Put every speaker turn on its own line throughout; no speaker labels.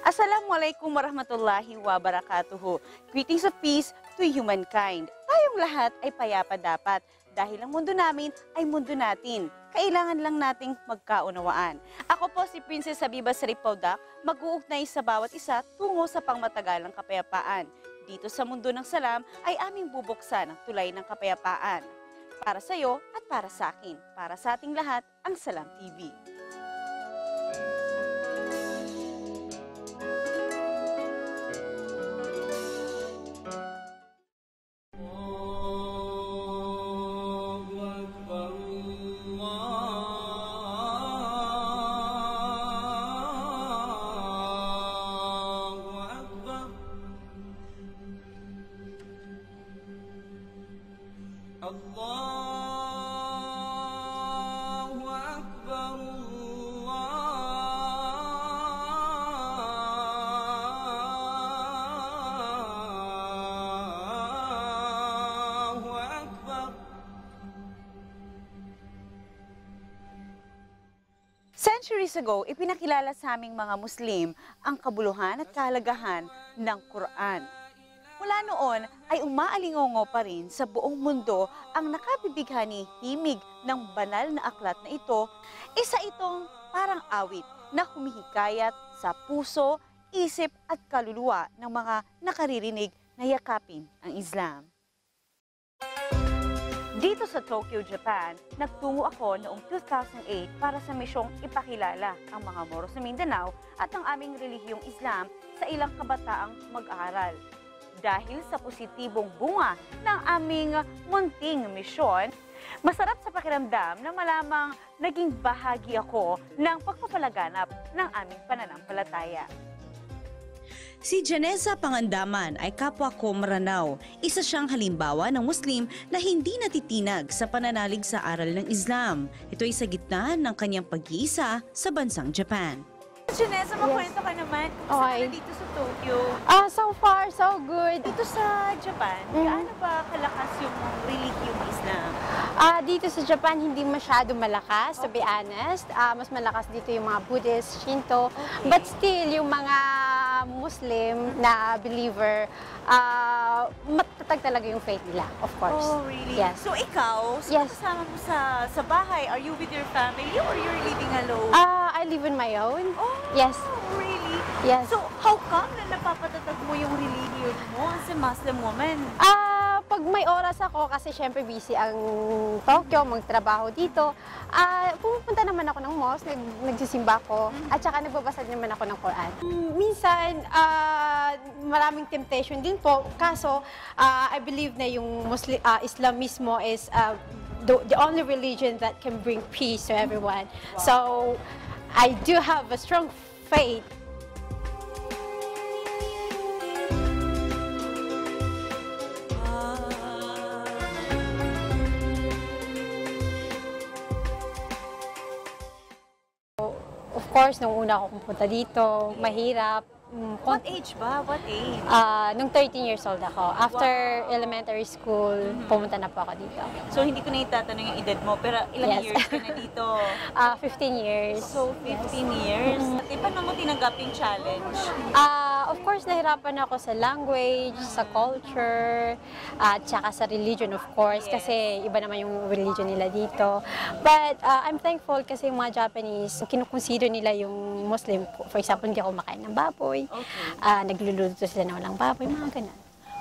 Assalamualaikum warahmatullahi wabarakatuh. Greetings of peace to humankind. Tayong lahat ay payapa dapat dahil ang mundo namin ay mundo natin. Kailangan lang nating magkaunawaan. Ako po si Princess Habiba Saripaudak, mag-uugnay sa bawat isa tungo sa pangmatagalang kapayapaan. Dito sa Mundo ng Salam ay aming bubuksan ang tulay ng kapayapaan. Para sa iyo at para sa akin, para sa ating lahat, ang Salam TV. Centuries ago, ipinakilala sa aming mga Muslim ang kabuluhan at kahalagahan ng Quran. Mula noon ay umaalingongo pa rin sa buong mundo ang nakabibighani himig ng banal na aklat na ito. Isa itong parang awit na humihikayat sa puso, isip at kaluluwa ng mga nakaririnig na yakapin ang Islam. Dito sa Tokyo, Japan, nagtungo ako noong 2008 para sa misyong ipakilala ang mga Moro sa Mindanao at ang aming relihiyong Islam sa ilang kabataang mag-aaral. Dahil sa positibong bunga ng aming munting misyon, masarap sa pakiramdam na malamang naging bahagi ako ng pagpapalaganap ng aming pananampalataya. Si Janeza Pangandaman ay kapwa ko Maranao. Isa siyang halimbawa ng Muslim na hindi natitinag sa pananalig sa aral ng Islam. Ito ay sa gitna ng kanyang pag-iisa sa bansang Japan. Janeza, makwento ka naman. Saan ka dito sa Tokyo?
So far, so good.
Dito sa Japan, gaano ba kalakas yung relihiyong Islam?
Dito sa Japan, hindi masyado malakas, to be honest. Mas malakas dito yung mga Buddhist, Shinto. But still, yung mga Muslim na believer, matatag talaga yung faith nila, of course.
Oh, really?
Yes.
So ikaw, kasama mo sa bahay, are you with your family or you're living alone?
I live on my own.
Oh,
yes.
Really?
Yes.
So how come na napapatatag mo yung religion mo as a Muslim woman?
Pag may oras ako, kasi syempre busy ang Tokyo, magtrabaho dito, pumupunta naman ako ng mosque, nagsisimba ako, at saka nagbabasa naman ako ng Quran. Minsan, maraming temptation din po, kaso I believe na yung Islam mismo is the only religion that can bring peace to everyone. Wow. So, I do have a strong faith. Of course, nung una ako pumunta dito, mahirap.
What age ba? What age?
Nung 13 years old ako. After elementary school, pumunta na po ako dito.
So, hindi ko na itatanong yung edad mo, pero ilang years ka na dito?
15 years.
So, 15 years. At paano mo tinanggap yung challenge?
Of course, nahirapan ako sa language, sa culture, at saka sa religion, of course, kasi iba naman yung religion nila dito. But I'm thankful kasi yung mga Japanese, kinukonsider nila yung Muslim. For example, hindi ako makain ng baboy. Okay. Nagluluto sila na walang baboy, mga ganun.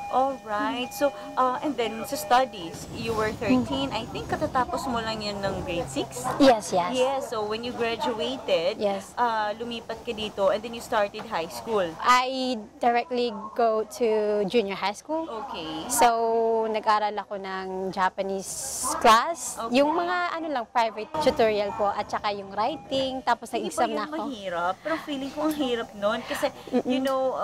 Alright. So, and then sa studies, you were 13. I think katatapos mo lang yun ng grade 6?
Yes, yes.
Yes. So, when you graduated, lumipat ka dito and then you started high school.
I directly go to junior high school.
Okay.
So, nag-aral ako ng Japanese class. Okay. Yung mga private tutorial po at saka yung writing. Tapos nag-exam na ako.
Hindi ba mahirap? Pero feeling ko ang hirap nun. Kasi, you know,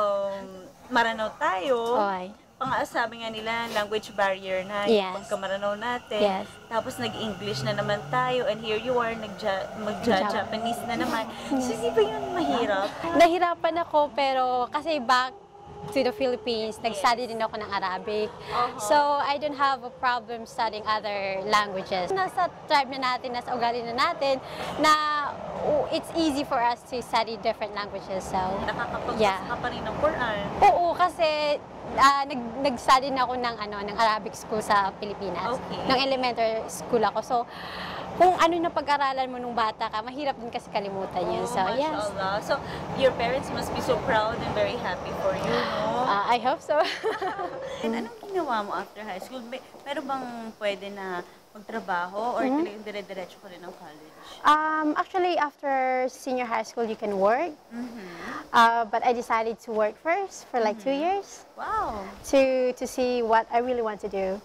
Maranao tayo.
Okay.
Sabi nga nila, language barrier na yung pagkamaranaw natin.
Yes.
Tapos nag-English na naman tayo and here you are, mag-Japanese na naman. So, di ba yun mahirap?
Nahirapan ako pero kasi back to the Philippines, nag-study din ako ng Arabic. So, I don't have a problem studying other languages. Nasa tribe na natin, nasa ugali na natin, na it's easy for us to study different languages. So,
Nakakapagbasa
Yeah.
ka pa rin ng Quran.
oo, kasi nag-study na ako ng Arabic school sa Pilipinas.
Okay.
Nung elementary school ako. So, kung ano na pag-aralan mo nung bata ka, mahirap din kasi kalimutan yun. So, yes.
mashallah. So, your parents must be so proud and very happy for you, no?
I hope so.
And anong ginawa mo after high school? Meron bang pwede na magtrabaho or talagang dire-diretso ko rin ng college?
Actually, after senior high school, you can work. But I decided to work first for like 2 years
Wow!
to see what I really want to do,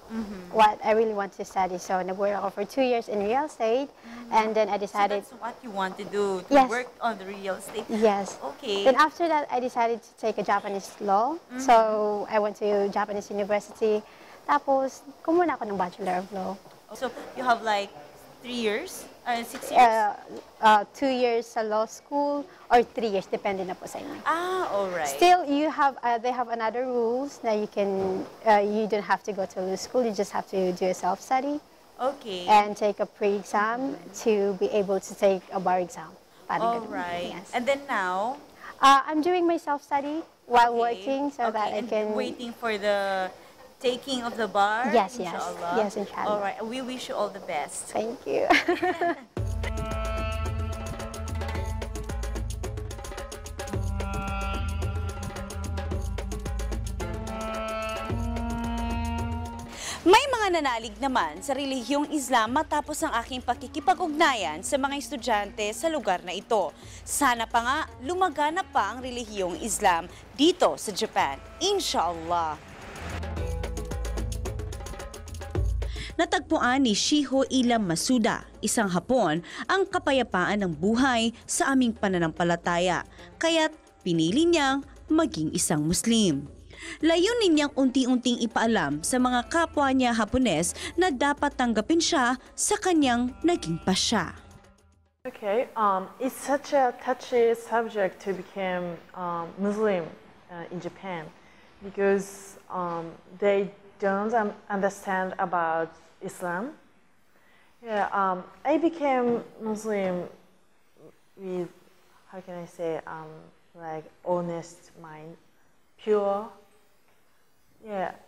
what I really want to study. So, nag-work ako for 2 years in real estate, and then I
So
decided,
that's what you want to do, to
Yes.
work on the real estate.
yes.
Okay.
Then after that, I decided to take a Japanese law. So, I went to Japanese University. Tapos, kumuha ako ng Bachelor of Law.
So, you have like 3 years? 6 years?
2 years sa law school or 3 years, depende na po sa inyo.
Alright.
Still, they have another rules that you don't have to go to law school. You just have to do a self-study
Okay.
and take a pre-exam to be able to take a bar exam. Parang ganun.
Alright.
Yes.
And then now?
I'm doing my self-study while
Okay.
working so that I
and
can.
waiting for the taking of the bar?
Yes,
inshallah.
yes, inshallah.
Alright. We wish you all the best.
Thank you.
May mga nanalig naman sa relihiyong Islam matapos ang aking pakikipag-ugnayan sa mga estudyante sa lugar na ito. Sana pa nga lumagana pa ang relihiyong Islam dito sa Japan. Inshallah. Natagpuan ni Shiho Ilam Masuda, isang Hapon, ang kapayapaan ng buhay sa aming pananampalataya, kaya't pinili niyang maging isang Muslim. Layunin niyang unti-unting ipaalam sa mga kapwa niya Hapones na dapat tanggapin siya sa kanyang naging pasya.
Okay, it's such a touchy subject to become Muslim in Japan because they don't understand about Islam. Yeah, I became Muslim with, how can I say, like honest mind, pure. Yeah,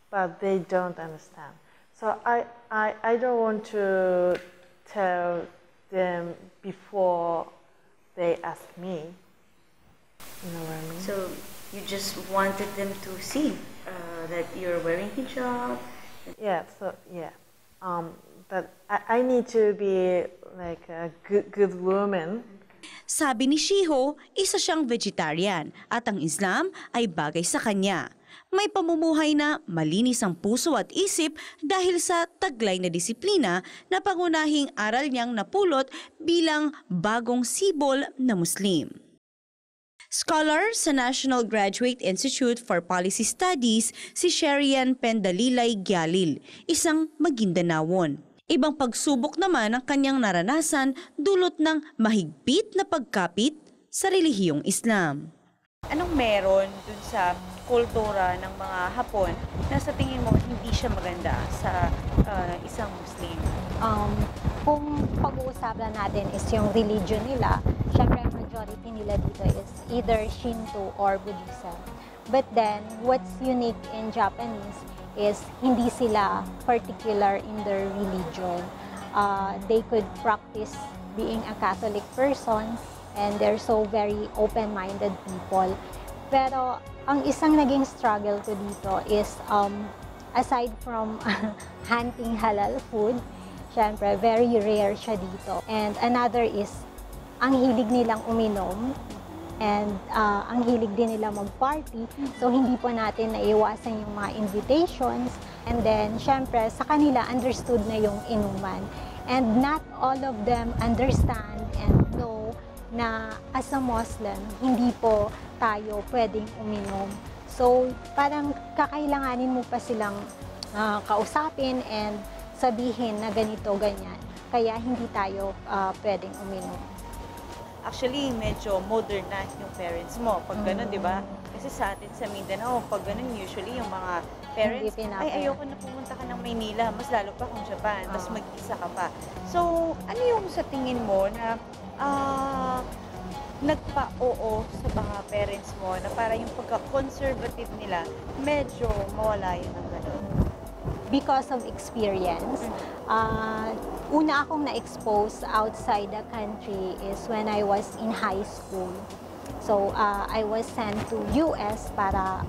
but they don't understand. So I don't want to tell them before they ask me. You know what I mean?
So you just wanted them to see that you're wearing hijab?
Yeah, so yeah. But I need to be like a good woman.
Sabi ni Shiho, isa siyang vegetarian at ang Islam ay bagay sa kanya. May pamumuhay na malinis ang puso at isip dahil sa taglay na disiplina na pangunahing aral niyang napulot bilang bagong sibol na Muslim. Scholar sa National Graduate Institute for Policy Studies si Sherian Pendalilay Gyalil, isang Maguindanawon. Ibang pagsubok naman ang kanyang naranasan dulot ng mahigpit na pagkapit sa relihiyong Islam. Anong meron dun sa kultura ng mga Hapon na sa tingin mo hindi siya maganda sa isang Muslim?
Kung pag-uusapan natin is yung religion nila, syempre ang majority nila dito is either Shinto or Buddhism. But then, what's unique in Japanese is hindi sila particular in their religion. They could practice being a Catholic person and they're so very open-minded people. Pero ang isang naging struggle ko dito is aside from hunting halal food, syempre very rare siya dito. And another is ang hilig nilang uminom and ang hilig din nila mag-party. So, hindi po natin naiwasan yung mga invitations. And then, syempre, sa kanila, understood na yung inuman. And not all of them understand and know na as a Muslim, hindi po tayo pwedeng uminom. So, parang kakailanganin mo pa silang kausapin and sabihin na ganito, ganyan. Kaya hindi tayo pwedeng uminom.
Actually, medyo modern na yung parents mo. Pag gano'n, di ba? Kasi sa atin sa Mindanao, pag gano'n, usually yung mga parents, ay
pinapayagan.
ayoko na pumunta ka ng Maynila, mas lalo pa kung Japan, tapos
Oo.
mag-isa ka pa. So, ano yung sa tingin mo na nagpa-oo sa mga parents mo na para yung pagka-conservative nila, medyo mawala yun ng gano'n?
Because of experience, una akong na-expose outside the country is when I was in high school. So, I was sent to US para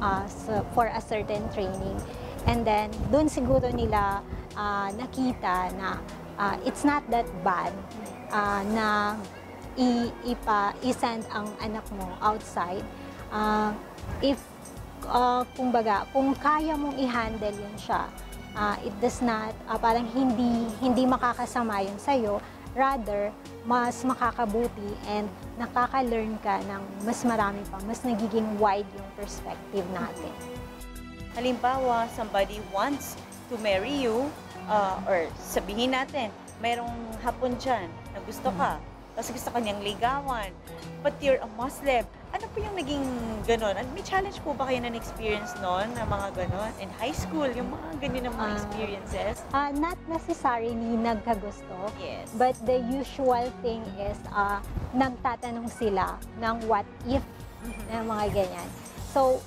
for a certain training. And then, doon siguro nila nakita na it's not that bad na i-send ang anak mo outside. If, kumbaga, kung kaya mong i-handle yun siya, it does not, parang hindi makakasama yun sa'yo, rather, mas makakabuti and nakaka-learn ka ng mas marami pa, mas nagiging wide yung perspective natin.
Halimbawa, somebody wants to marry you, or sabihin natin, mayroong Hapon dyan na gusto ka, tapos gusto ka niyang ligawan, but you're a Muslim. Ano po yung naging ganon? May challenge po ba kayo na experience noon na mga ganon? In high school, yung mga ganyan na mga experiences?
Not necessarily nagkagusto,
Yes.
but the usual thing is nagtatanong sila ng what if, na mga ganyan. So,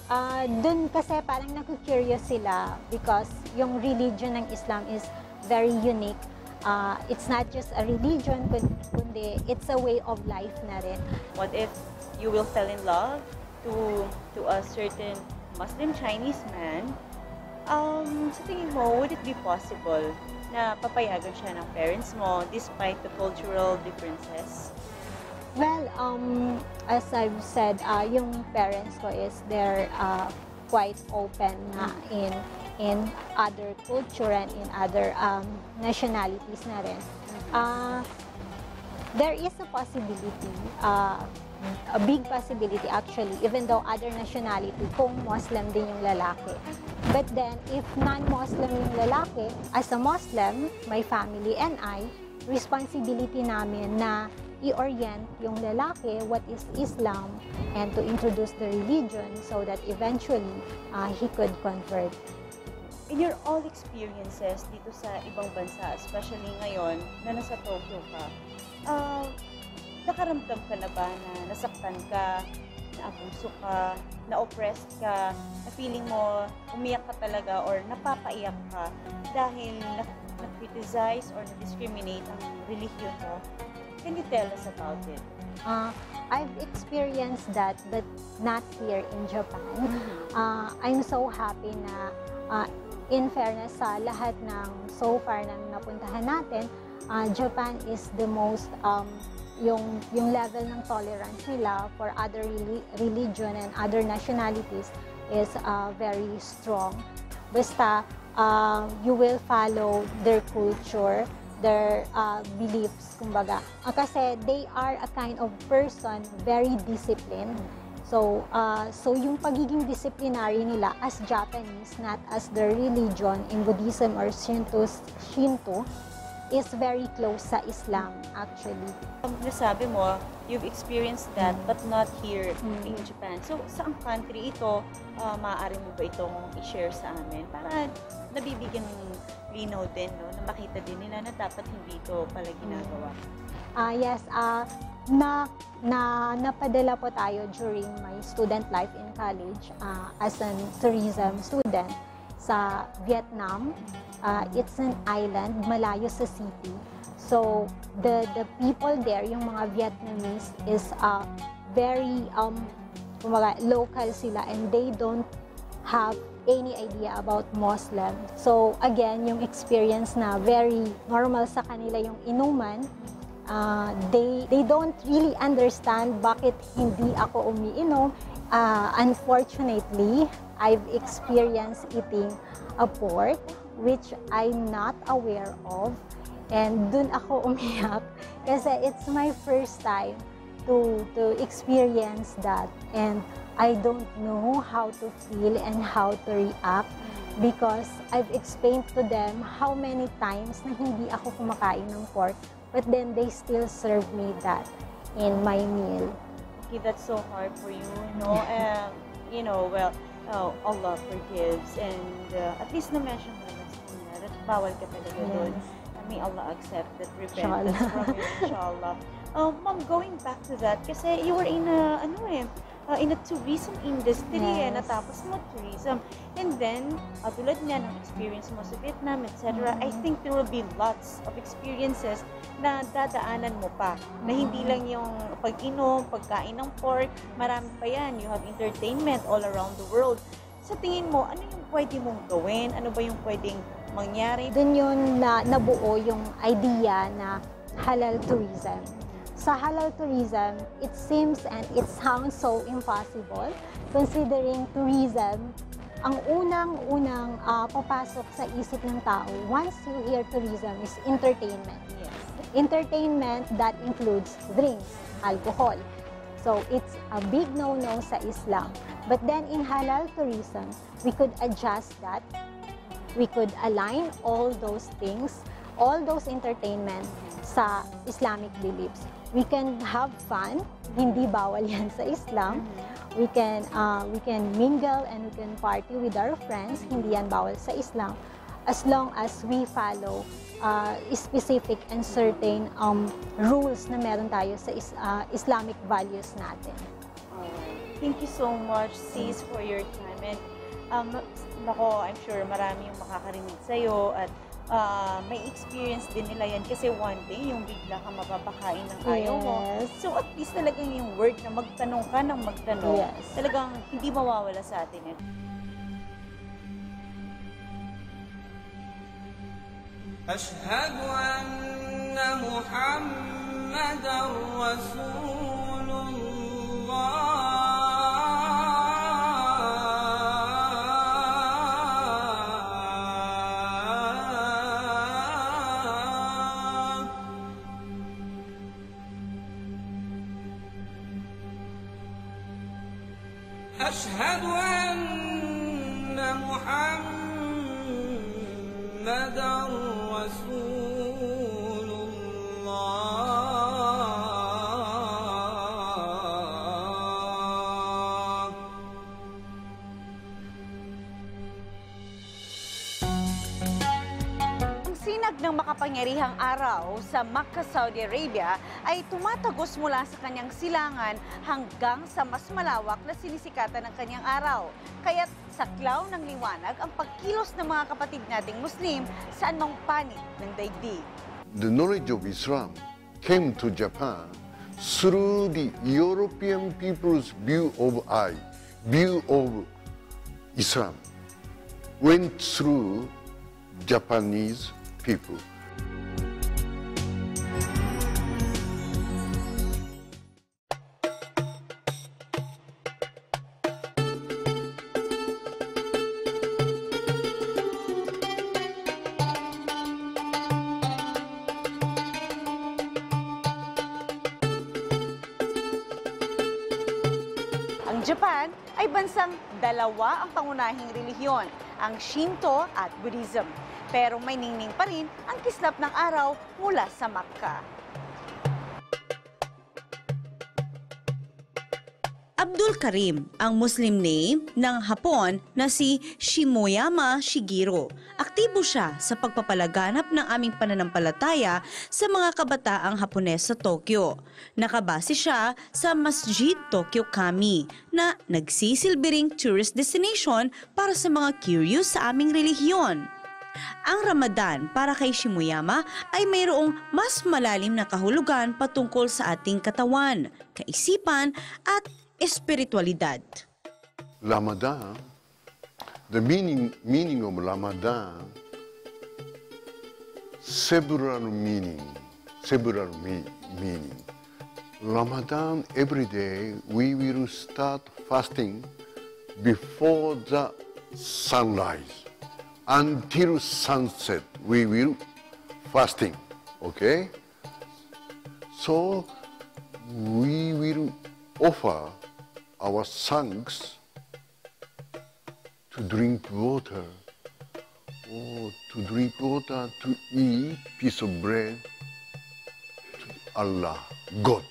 dun kasi parang naku-curious sila because yung religion ng Islam is very unique. It's not just a religion, kundi it's a way of life na rin.
What if you will fall in love to a certain Muslim Chinese man? Sa tingin mo, would it be possible na papayagan siya ng parents mo despite the cultural differences?
Well, as I've said, yung parents ko is they're quite open na in other culture and in other nationalities na rin. There is a possibility, a big possibility actually, even though other nationality, kung Muslim din yung lalaki. But then, if non-Muslim yung lalaki, as a Muslim, my family and I, responsibility namin na i-orient yung lalaki what is Islam and to introduce the religion so that eventually he could convert.
In your all experiences dito sa ibang bansa, especially ngayon na nasa Tokyo ka, nakaramdam ka na ba na nasaktan ka, naabuso ka, na-oppressed ka, na feeling mo umiyak ka talaga or napapaiyak ka dahil na-criticize or na-discriminate ang relihiyon mo? Can you tell us about it?
I've experienced that, but not here in Japan. I'm so happy na in fairness sa lahat ng so far nang napuntahan natin, Japan is the most, yung level ng tolerance nila for other religion and other nationalities is very strong. Basta, you will follow their culture, their beliefs, kumbaga. Kasi they are a kind of person very disciplined. So, yung pagiging disciplinary nila as Japanese, not as their religion in Buddhism or Shinto, is very close sa Islam, actually.
Nasabi mo, you've experienced that but not here in Japan. So, saang country ito, maaari mo ba itong i-share sa amin? Para nabibigyan ng linaw din, no? Na makita din nila na dapat hindi ito pala ginagawa.
Yes, napadala po tayo during my student life in college as an tourism student sa Vietnam. It's an island, malayo sa city. So, the people there, yung mga Vietnamese, is very, local sila and they don't have any idea about Muslim. So, again, yung experience na very normal sa kanila yung inuman, they don't really understand bakit hindi ako umiinom. Unfortunately, I've experienced eating a pork which I'm not aware of, and dun ako umiyak kasi it's my first time to experience that, and I don't know how to feel and how to react because I've explained to them how many times na hindi ako kumakain ng pork, but then they still serve me that in my meal.
Okay, that's so hard for you, no? You know, well, Oh, Allah forgives. And at least na-mention mo naman sa kanila that bawal ka talaga doon. May Allah accept that repentance from you, inshallah. Ma'am, going back to that, kasi you were in a tourism industry, natapos mo tourism. And then, tulad nga ng experience mo sa Vietnam, etc., I think there will be lots of experiences na dadaanan mo pa. Na hindi lang yung pag-inom, pagkain ng pork, marami pa yan. You have entertainment all around the world. Sa tingin mo, ano yung pwede mong gawin? Ano ba yung pwedeng mangyari?
Doon yun na nabuo yung idea na halal tourism. Sa halal tourism, it seems and it sounds so impossible considering tourism, ang unang-unang papasok sa isip ng tao once you hear tourism is entertainment.
Yes.
Entertainment that includes drinks, alcohol. So it's a big no-no sa Islam. But then in halal tourism, we could adjust that. We could align all those things, all those entertainment sa Islamic beliefs. We can have fun, hindi bawal yan sa Islam. We can mingle and we can party with our friends, hindi yan bawal sa Islam. As long as we follow specific and certain rules na meron tayo sa Islamic values natin.
Alright. Thank you so much, sis, for your time. And nako, I'm sure marami yung makakarinig sa'yo at may experience din nila yan kasi one day yung bigla kang mapapakain ng ayaw mo. So at least talagang yung word na magtanong ka ng magtanong, talagang hindi mawawala sa atin.
أشهد أن محمدًا رسول الله أشهد أن محمدًا رسول الله
Ang sinag ng makapangyarihang araw sa Makkah, Saudi Arabia ay tumatagos mula sa kanyang silangan hanggang sa mas malawak na sinisikatan ng kanyang araw. Kaya't saklaw ng liwanag ang pagkilos ng mga kapatid nating Muslim sa anumang panig ng daigdig.
The knowledge of Islam came to Japan through the European people's view of Islam, went through Japanese people.
Ang Japan ay bansang dalawa ang pangunahing relihiyon, ang Shinto at Buddhism. Pero may ningning pa rin ang kislap ng araw mula sa Makkah. Abdul Karim, ang Muslim name ng Hapon na si Shimoyama Shigeru. Aktibo siya sa pagpapalaganap ng aming pananampalataya sa mga kabataang Hapones sa Tokyo. Nakabase siya sa Masjid Tokyo Kami na nagsisilbi ring tourist destination para sa mga curious sa aming relihiyon. Ang Ramadan para kay Shimoyama ay mayroong mas malalim na kahulugan patungkol sa ating katawan, kaisipan at espiritualidad.
Ramadan, the meaning of Ramadan, several meaning. Ramadan, every day we will start fasting before the sunrise. Until sunset, we will fasting, okay? So, we will offer our sons to drink water, or to eat piece of bread to Allah, God.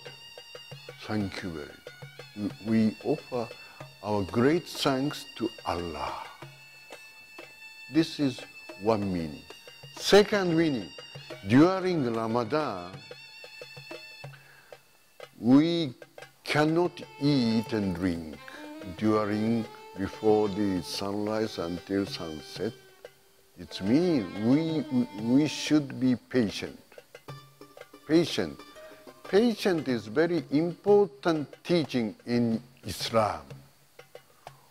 Thank you very much. We offer our great thanks to Allah. This is one meaning. Second meaning, during Ramadan, we cannot eat and drink before the sunrise until sunset. It means we should be patient. Patient. Patient is very important teaching in Islam.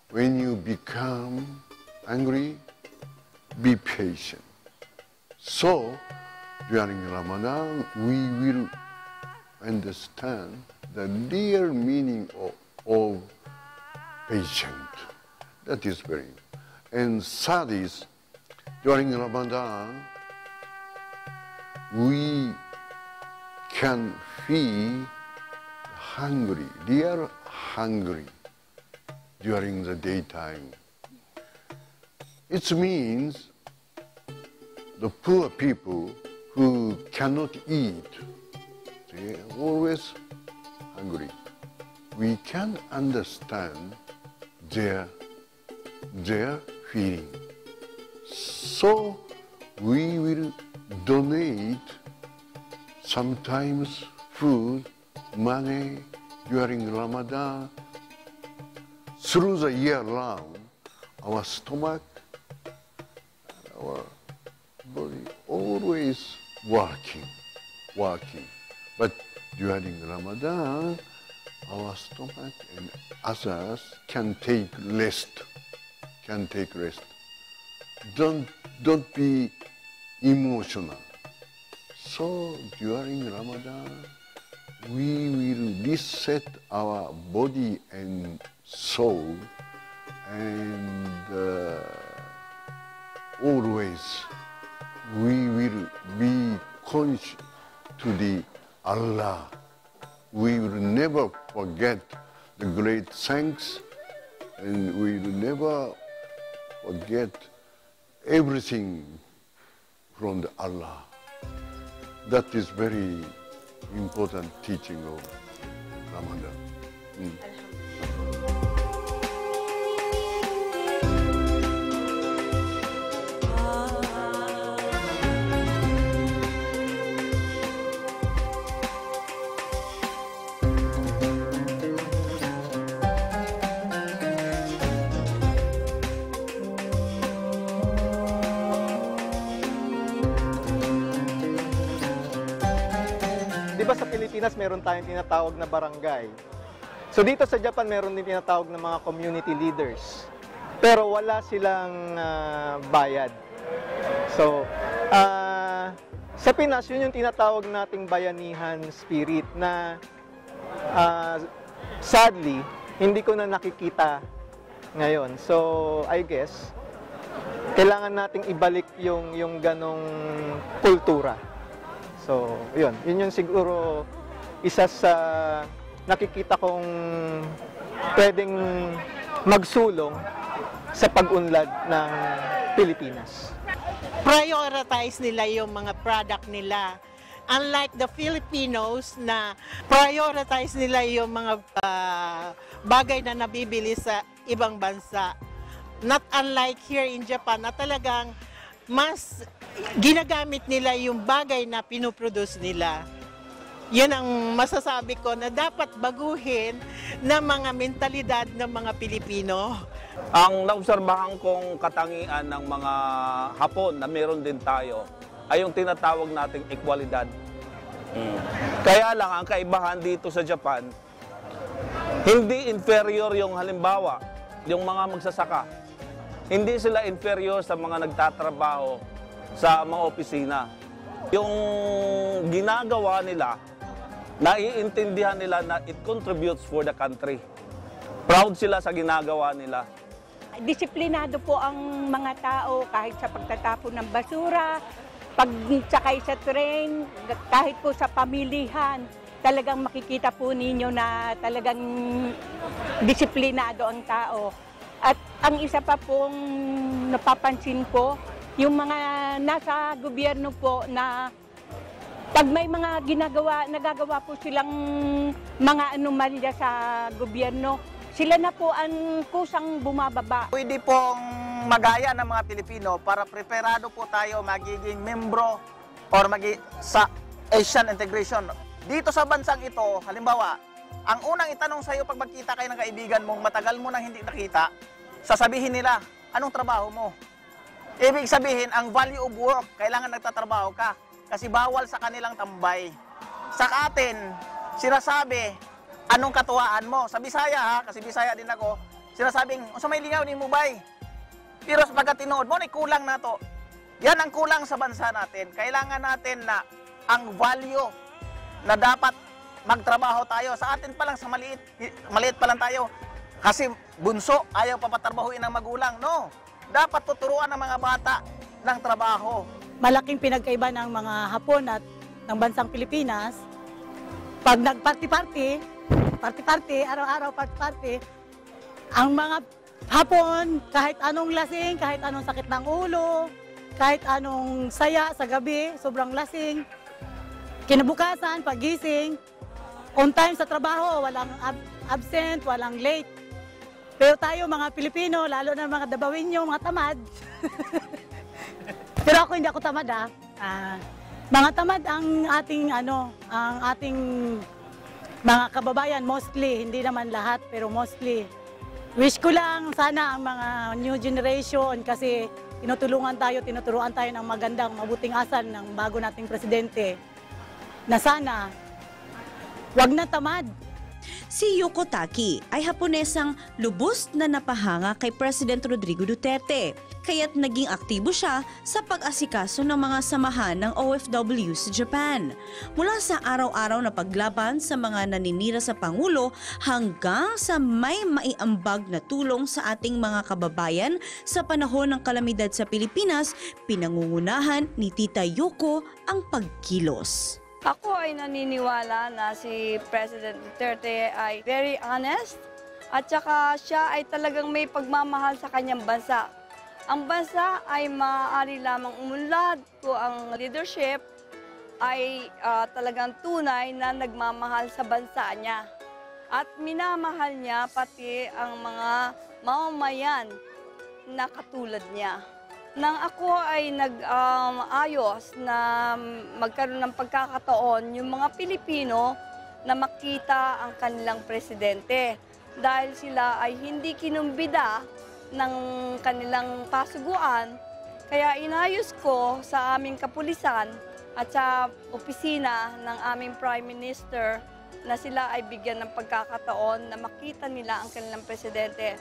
When you become angry, be patient. So, during Ramadan, we will understand the real meaning of patient. That is very important. And third is, during Ramadan, we can feel hungry, real hungry during the daytime. It means the poor people who cannot eat, they are always hungry. We can understand their feeling. So we will donate sometimes food, money during Ramadan. Through the year round, our stomach, our body always working. But during Ramadan, our stomach and others can take rest. Don't be emotional. So during Ramadan, we will reset our body and soul, and always we will be conscious to the Allah. We will never forget the great thanks, and we will never forget everything from the Allah. That is very important teaching of Ramadan.
Diba sa Pilipinas meron tayong tinatawag na barangay. So dito sa Japan meron din tinatawag na mga community leaders. Pero wala silang bayad. So sa Pinas yun yung tinatawag nating bayanihan spirit na sadly hindi ko na nakikita ngayon. So I guess kailangan nating ibalik yung ganong kultura. So, yun yung siguro isa sa nakikita kong pwedeng magsulong sa pag-unlad ng Pilipinas.
Prioritize nila yung mga product nila. Unlike the Filipinos na prioritize nila yung mga bagay na nabibili sa ibang bansa. Not unlike here in Japan na talagang mas ginagamit nila yung bagay na pinoproduce nila. Yan ang masasabi ko na dapat baguhin ng mga mentalidad ng mga Pilipino.
Ang naobserbahan kong katangian ng mga Hapon na meron din tayo ay yung tinatawag nating ekwalidad. Kaya lang ang kaibahan dito sa Japan, hindi inferior yung halimbawa, yung mga magsasaka. Hindi sila inferior sa mga nagtatrabaho sa mga opisina. Yung ginagawa nila, naiintindihan nila na it contributes for the country. Proud sila sa ginagawa nila.
Disiplinado po ang mga tao kahit sa pagtatapon ng basura, pagsakay sa train, kahit po sa pamilihan. Talagang makikita po ninyo na talagang disiplinado ang tao. At ang isa pa pong napapansin ko, yung mga nasa gobyerno po na pag may mga nagagawa po silang mga anomalya sa gobyerno, sila na po ang kusang bumababa.
Pwede pong magaya ng mga Pilipino para preparado po tayo magiging membro or sa Asian integration. Dito sa bansang ito, halimbawa, ang unang itanong sa iyo pag magkita kayo ng kaibigan mong matagal mo nang hindi nakita, sasabihin nila, anong trabaho mo? Ibig sabihin, ang value of work, kailangan nagtatrabaho ka kasi bawal sa kanilang tambay. Sa atin, sinasabi, anong katuwaan mo? Sa Bisaya ha, kasi Bisaya din ako, sinasabing, sa may lingaw ni Mubay. Pero sa pagkatinood mo, kulang na to. Yan ang kulang sa bansa natin. Kailangan natin na ang value na dapat magtrabaho tayo. Sa atin pa lang, sa maliit pa lang tayo. Kasi bunso, ayaw papatrabahuin ng magulang. No, dapat tuturuan ng mga bata ng trabaho.
Malaking pinagkaiba ng mga Hapon at ng bansang Pilipinas. Pag nag-party-party, araw-araw party-party, ang mga Hapon, kahit anong lasing, kahit anong sakit ng ulo, kahit anong saya sa gabi, sobrang lasing, kinabukasan, pagising, on time sa trabaho, walang absent, walang late. Pero tayo mga Pilipino, lalo na mga Dabawinyo, mga tamad. Pero ako hindi ako tamad mga tamad ang ating mga kababayan mostly, hindi naman lahat pero mostly. Wish ko lang sana ang mga new generation kasi tinuturuan tayo ng magandang, mabuting asal ng bago nating presidente na sana wag na tamad.
Si Yuko Taki ay Haponesang lubos na napahanga kay President Rodrigo Duterte, kaya't naging aktibo siya sa pag-asikaso ng mga samahan ng OFW sa Japan. Mula sa araw-araw na paglaban sa mga naninira sa Pangulo hanggang sa may maiambag na tulong sa ating mga kababayan sa panahon ng kalamidad sa Pilipinas, pinangungunahan ni Tita Yuko ang pagkilos.
Ako ay naniniwala na si President Duterte ay very honest at saka siya ay talagang may pagmamahal sa kanyang bansa. Ang bansa ay maaari lamang umunlad kung ang leadership ay talagang tunay na nagmamahal sa bansa niya. At minamahal niya pati ang mga mamamayan na katulad niya. Nang ako ay nag-ayos na magkaroon ng pagkakataon yung mga Pilipino na makita ang kanilang presidente dahil sila ay hindi kinumbida ng kanilang pasuguan, kaya inayos ko sa aming kapulisan at sa opisina ng aming Prime Minister na sila ay bigyan ng pagkakataon na makita nila ang kanilang presidente.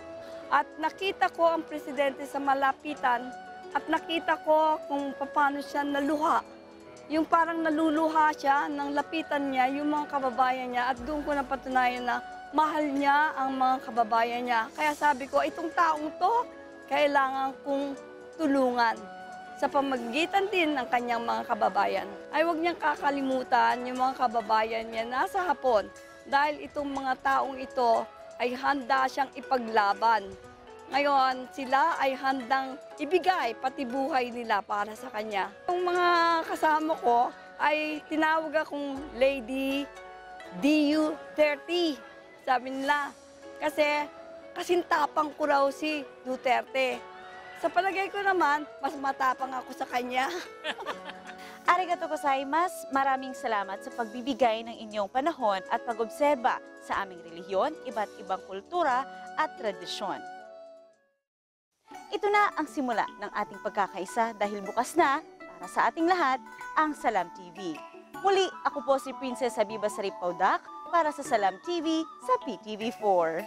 At nakita ko ang presidente sa malapitan at nakita ko kung paano siya naluha. Yung parang naluluha siya, nang lapitan niya yung mga kababayan niya at doon ko napatunayan na mahal niya ang mga kababayan niya. Kaya sabi ko, itong taong to, kailangan kong tulungan. Sa pamagitan din ng kanyang mga kababayan, ay huwag niyang kakalimutan yung mga kababayan niya nasa Hapon dahil itong mga taong ito ay handa siyang ipaglaban. Ngayon, sila ay handang ibigay pati buhay nila para sa kanya. Yung mga kasama ko ay tinawag akong Lady DU30. Sabi nila, kasi kasintapang ko raw si Duterte. Sa palagay ko naman, mas matapang ako sa kanya.
Arigato gozaimasu, maraming salamat sa pagbibigay ng inyong panahon at pag-obserba sa aming relihiyon, iba't ibang kultura at tradisyon. Ito na ang simula ng ating pagkakaisa dahil bukas na, para sa ating lahat, ang Salam TV. Muli, ako po si Princess Habiba Sarip Paudak para sa Salam TV sa PTV4.